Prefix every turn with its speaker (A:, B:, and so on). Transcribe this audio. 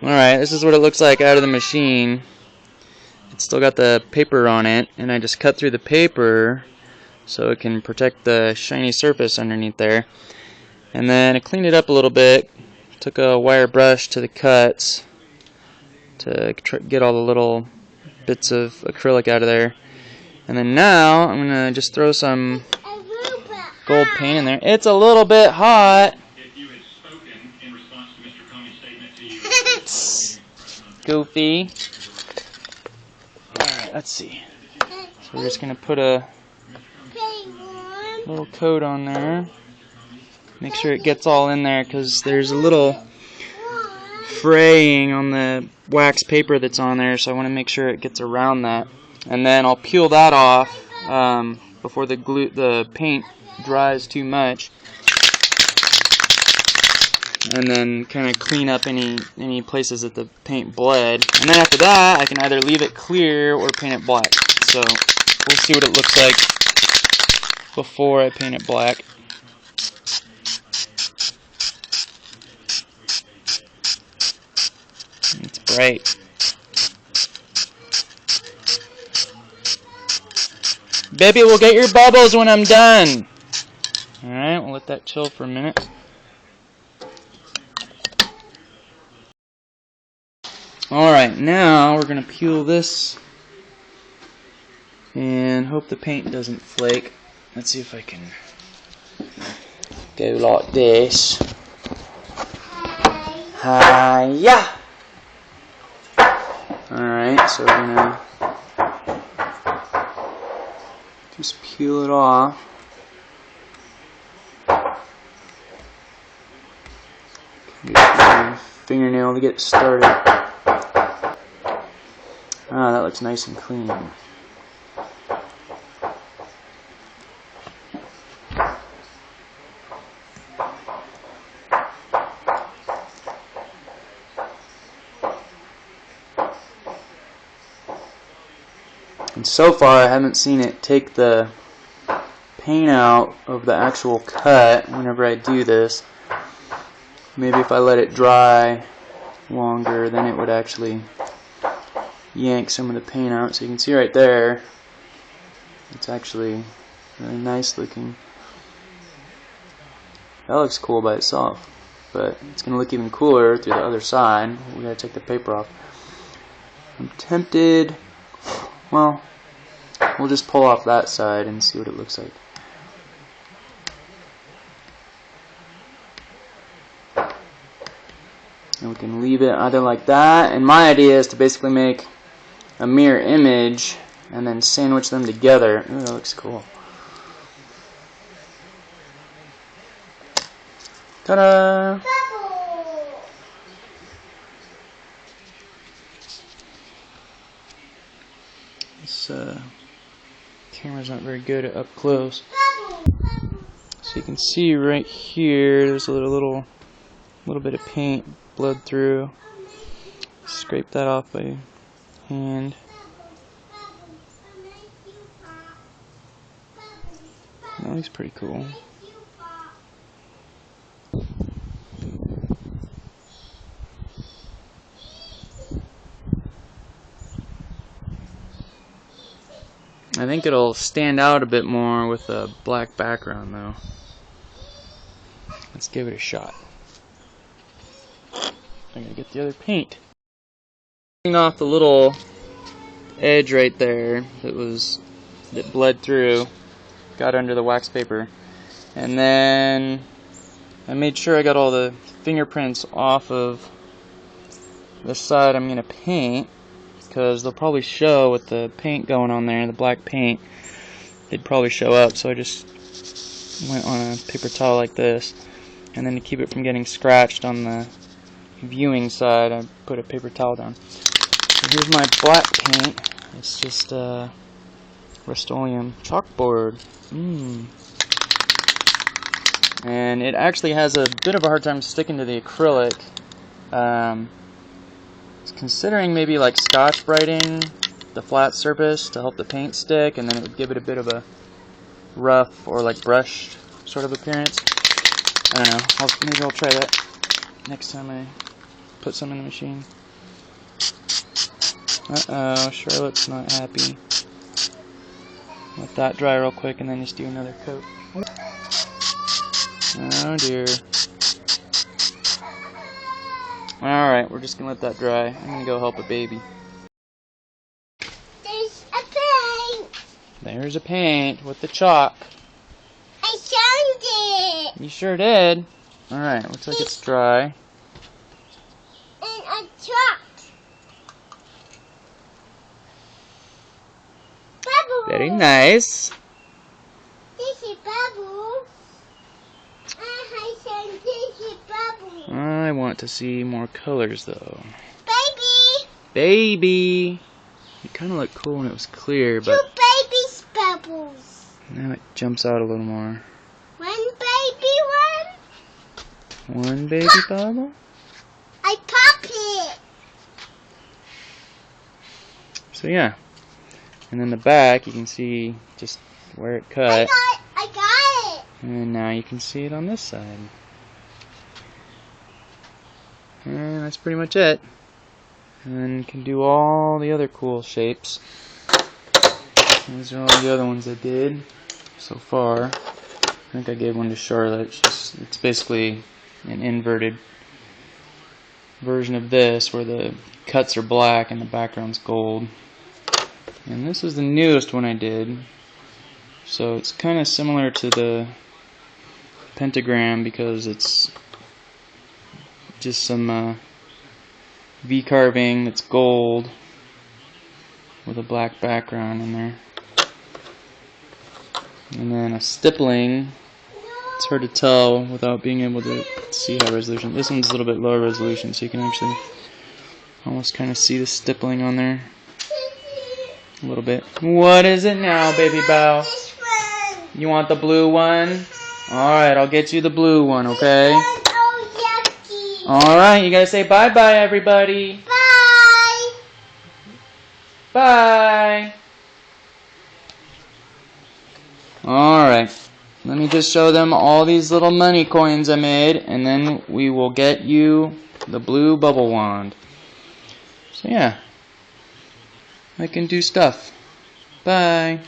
A: Alright, this is what it looks like out of the machine. It's still got the paper on it, and I just cut through the paper so it can protect the shiny surface underneath there. And then I cleaned it up a little bit, took a wire brush to the cuts to get all the little bits of acrylic out of there. And then now I'm going to just throw some gold paint in there. It's a little bit hot. Goofy. Alright, let's see. So we're just going to put a little coat on there. Make sure it gets all in there because there's a little fraying on the wax paper that's on there, so I want to make sure it gets around that. And then I'll peel that off before the paint dries too much. And then kind of clean up any places that the paint bled. And then after that, I can either leave it clear or paint it black. So we'll see what it looks like before I paint it black. It's bright. Baby, we'll get your bubbles when I'm done. Alright, we'll let that chill for a minute. Alright, now we're going to peel this and hope the paint doesn't flake. Let's see if I can go like this. Hiya! Alright, so we're going to just peel it off. Use my fingernail to get started. Ah, that looks nice and clean. And so far I haven't seen it take the paint out of the actual cut whenever I do this. Maybe if I let it dry longer, then it would actually yank some of the paint out. So you can see right there, it's actually really nice looking. That looks cool by itself, but it's going to look even cooler through the other side. We got to take the paper off. I'm tempted. Well, we'll just pull off that side and see what it looks like. And we can leave it either like that, and my idea is to basically make a mirror image and then sandwich them together. Ooh, that looks cool. Ta-da! This camera's not very good at up close. So you can see right here, there's a little bit of paint bled through. Scrape that off by hand. That looks pretty cool. I think it'll stand out a bit more with a black background though. Let's give it a shot. I'm gonna get the other paint. Taking off the little edge right there that bled through, got under the wax paper, and then I made sure I got all the fingerprints off of the side I'm gonna paint, because they'll probably show with the paint going on there, the black paint. They'd probably show up, so I just went on a paper towel like this, and then to keep it from getting scratched on the viewing side, I put a paper towel down. So here's my black paint. It's just Rust-Oleum chalkboard. And it actually has a bit of a hard time sticking to the acrylic. Considering maybe like Scotch Brighting the flat surface to help the paint stick, and then it would give it a bit of a rough or like brushed sort of appearance. I don't know. Maybe I'll try that next time I put some in the machine. Uh-oh, Charlotte's not happy. Let that dry real quick and then just do another coat. Oh dear. Alright, we're just gonna let that dry. I'm gonna go help a baby.
B: There's a paint.
A: There's a paint with the chalk.
B: I found it.
A: You sure did. Alright, looks like it's dry.
B: And a chalk. Bubble.
A: Very nice.
B: This is bubble. I said this is bubble.
A: I want to see more colors though.
B: Baby.
A: Baby! It kind of looked cool when it was clear, but
B: Two babies bubbles.
A: now it jumps out a little more.
B: One baby one.
A: One baby bubble?
B: I pop it.
A: So yeah. And then the back, you can see just where it cut.
B: I got it.
A: And now you can see it on this side. And that's pretty much it. And then you can do all the other cool shapes. These are all the other ones I did so far. I think I gave one to Charlotte. It's basically an inverted version of this where the cuts are black and the background's gold. And this is the newest one I did. So it's kind of similar to the Pentagram because it's just some V carving that's gold with a black background in there. And then a stippling. It's hard to tell without being able to see high resolution. This one's a little bit lower resolution, so you can actually almost kind of see the stippling on there a little bit. What is it now, baby bow?
B: This one.
A: You want the blue one? Alright, I'll get you the blue one, okay?
B: Oh, yucky.
A: Alright, you gotta say bye-bye, everybody.
B: Bye.
A: Bye. Alright, let me just show them all these little money coins I made, and then we will get you the blue bubble wand. So yeah, I can do stuff. Bye.